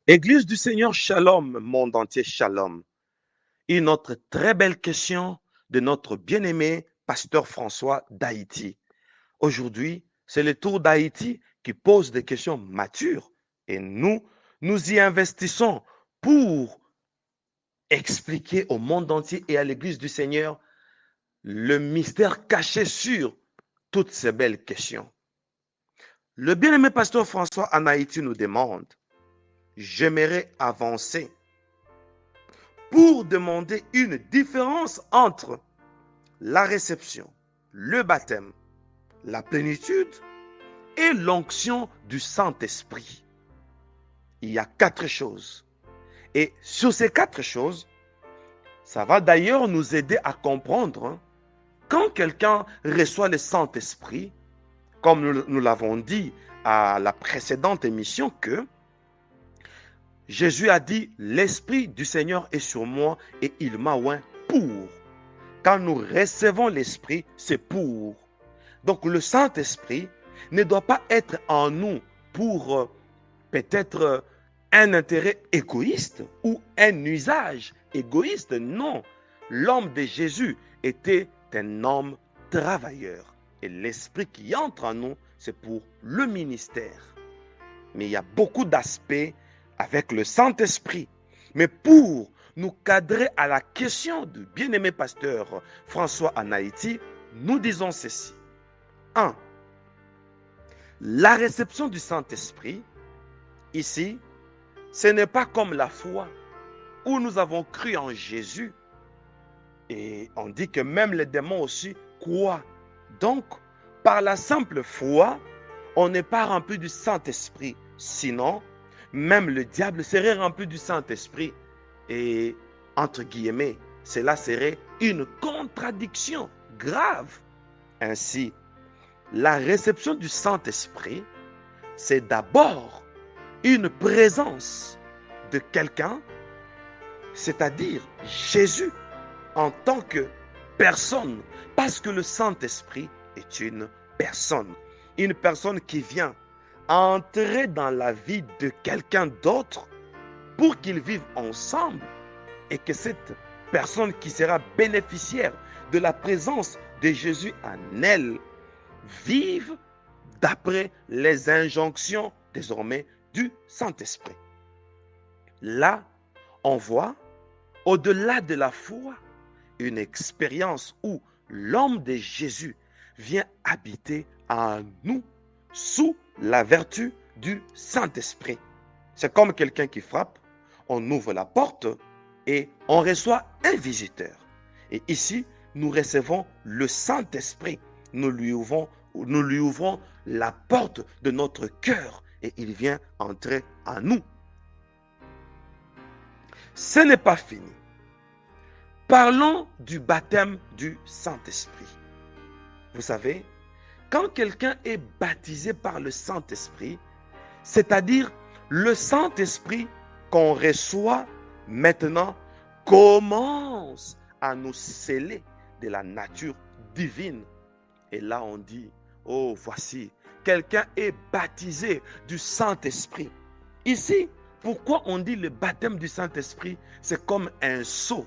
Église du Seigneur, shalom, monde entier, shalom. Une autre très belle question de notre bien-aimé pasteur François d'Haïti. Aujourd'hui, c'est le tour d'Haïti qui pose des questions matures et nous y investissons pour expliquer au monde entier et à l'Église du Seigneur le mystère caché sur toutes ces belles questions. Le bien-aimé pasteur François en Haïti nous demande, j'aimerais avancer pour demander une différence entre la réception, le baptême, la plénitude et l'onction du Saint-Esprit. Il y a 4 choses. Et sur ces 4 choses, ça va d'ailleurs nous aider à comprendre quand quelqu'un reçoit le Saint-Esprit, comme nous l'avons dit à la précédente émission, que Jésus a dit, l'Esprit du Seigneur est sur moi et il m'a oint pour. Quand nous recevons l'Esprit, c'est pour. Donc le Saint-Esprit ne doit pas être en nous pour peut-être un intérêt égoïste ou un usage égoïste. Non, l'homme de Jésus était un homme travailleur. Et l'Esprit qui entre en nous, c'est pour le ministère. Mais il y a beaucoup d'aspects avec le Saint-Esprit. Mais pour nous cadrer à la question du bien-aimé pasteur François en Haïti, nous disons ceci. 1. La réception du Saint-Esprit, ici, ce n'est pas comme la foi où nous avons cru en Jésus. Et on dit que même les démons aussi croient. Donc, par la simple foi, on n'est pas rempli du Saint-Esprit. Sinon, même le diable serait rempli du Saint-Esprit. Et, entre guillemets, cela serait une contradiction grave. Ainsi, la réception du Saint-Esprit, c'est d'abord une présence de quelqu'un, c'est-à-dire Jésus en tant que personne, parce que le Saint-Esprit est une personne qui vient entrer dans la vie de quelqu'un d'autre pour qu'ils vivent ensemble et que cette personne qui sera bénéficiaire de la présence de Jésus en elle vive d'après les injonctions désormais du Saint-Esprit. Là, on voit, au-delà de la foi, une expérience où l'homme de Jésus vient habiter en nous sous la vertu du Saint-Esprit. C'est comme quelqu'un qui frappe, on ouvre la porte et on reçoit un visiteur. Et ici, nous recevons le Saint-Esprit. Nous lui ouvrons la porte de notre cœur et il vient entrer en nous. Ce n'est pas fini. Parlons du baptême du Saint-Esprit. Vous savez, quand quelqu'un est baptisé par le Saint-Esprit, c'est-à-dire le Saint-Esprit qu'on reçoit maintenant commence à nous sceller de la nature divine. Et là on dit, oh voici, quelqu'un est baptisé du Saint-Esprit. Ici, pourquoi on dit le baptême du Saint-Esprit, c'est comme un sceau.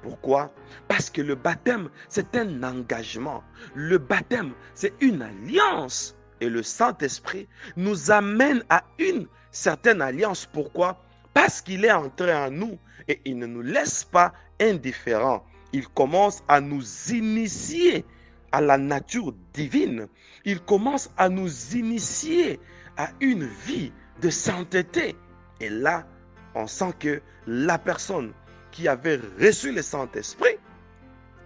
Pourquoi? Parce que le baptême, c'est un engagement. Le baptême, c'est une alliance. Et le Saint-Esprit nous amène à une certaine alliance. Pourquoi? Parce qu'il est entré en nous et il ne nous laisse pas indifférents. Il commence à nous initier à la nature divine. Il commence à nous initier à une vie de sainteté. Et là, on sent que la personne qui avait reçu le Saint-Esprit,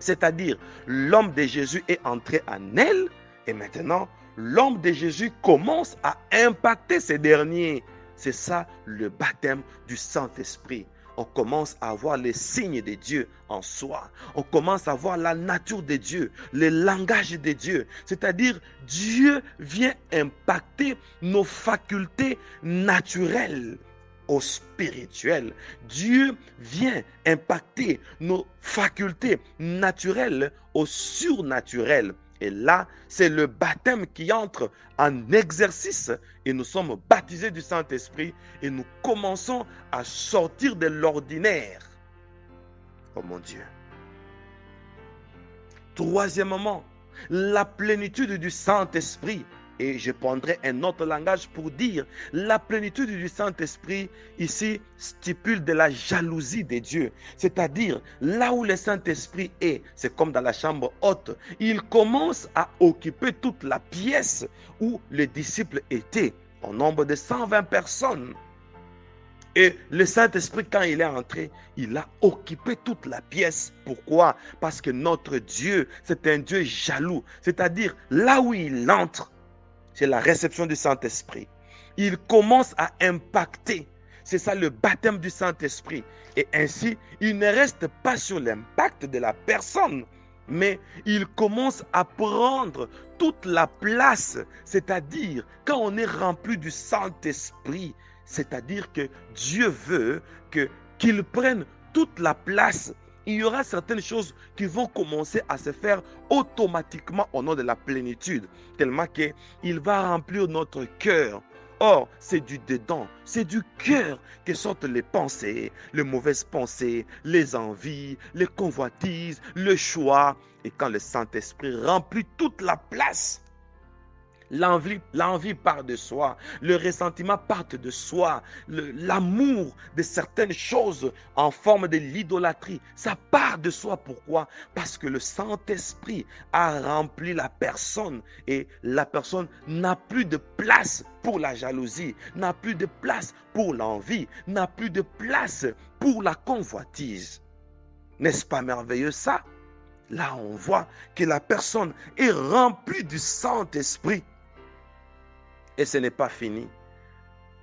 c'est-à-dire l'homme de Jésus est entré en elle, et maintenant, l'homme de Jésus commence à impacter ces derniers. C'est ça le baptême du Saint-Esprit. On commence à voir les signes de Dieu en soi. On commence à voir la nature de Dieu, le langage de Dieu. C'est-à-dire, Dieu vient impacter nos facultés naturelles au spirituel. Dieu vient impacter nos facultés naturelles au surnaturel. Et là, c'est le baptême qui entre en exercice et nous sommes baptisés du Saint-Esprit et nous commençons à sortir de l'ordinaire. Oh mon Dieu. Troisièmement, la plénitude du Saint-Esprit. Et je prendrai un autre langage pour dire la plénitude du Saint-Esprit ici stipule de la jalousie de Dieu. C'est-à-dire là où le Saint-Esprit est, c'est comme dans la chambre haute. Il commence à occuper toute la pièce où les disciples étaient, au nombre de 120 personnes. Et le Saint-Esprit, quand il est entré, il a occupé toute la pièce. Pourquoi? Parce que notre Dieu, c'est un Dieu jaloux. C'est-à-dire, là où il entre, c'est la réception du Saint-Esprit. Il commence à impacter. C'est ça le baptême du Saint-Esprit. Et ainsi, il ne reste pas sur l'impact de la personne, mais il commence à prendre toute la place. C'est-à-dire, quand on est rempli du Saint-Esprit, c'est-à-dire que Dieu veut qu'il prenne toute la place. Il y aura certaines choses qui vont commencer à se faire automatiquement au nom de la plénitude, tellement qu'il va remplir notre cœur. Or, c'est du dedans, c'est du cœur que sortent les pensées, les mauvaises pensées, les envies, les convoitises, le choix. Et quand le Saint-Esprit remplit toute la place, l'envie part de soi, le ressentiment part de soi, l'amour de certaines choses en forme de l'idolâtrie, ça part de soi. Pourquoi? Parce que le Saint-Esprit a rempli la personne et la personne n'a plus de place pour la jalousie, n'a plus de place pour l'envie, n'a plus de place pour la convoitise. N'est-ce pas merveilleux ça? Là, on voit que la personne est remplie du Saint-Esprit. Et ce n'est pas fini.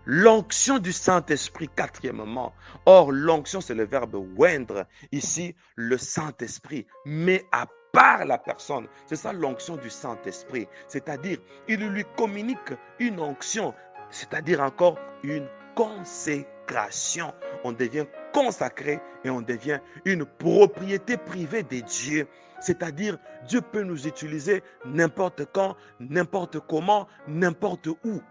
L'onction du Saint-Esprit, quatrièmement. Or, l'onction, c'est le verbe oindre. Ici, le Saint-Esprit met à part la personne. C'est ça l'onction du Saint-Esprit. C'est-à-dire, il lui communique une onction, c'est-à-dire encore une consécration. On devient consacré et on devient une propriété privée de Dieu. C'est-à-dire, Dieu peut nous utiliser n'importe quand, n'importe comment, n'importe où.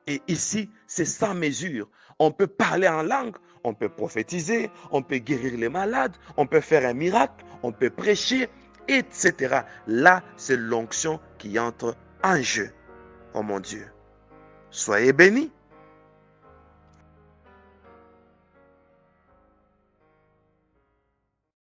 Et ici, c'est sans mesure. On peut parler en langue, on peut prophétiser, on peut guérir les malades, on peut faire un miracle, on peut prêcher, etc. Là, c'est l'onction qui entre en jeu. Oh mon Dieu, soyez bénis.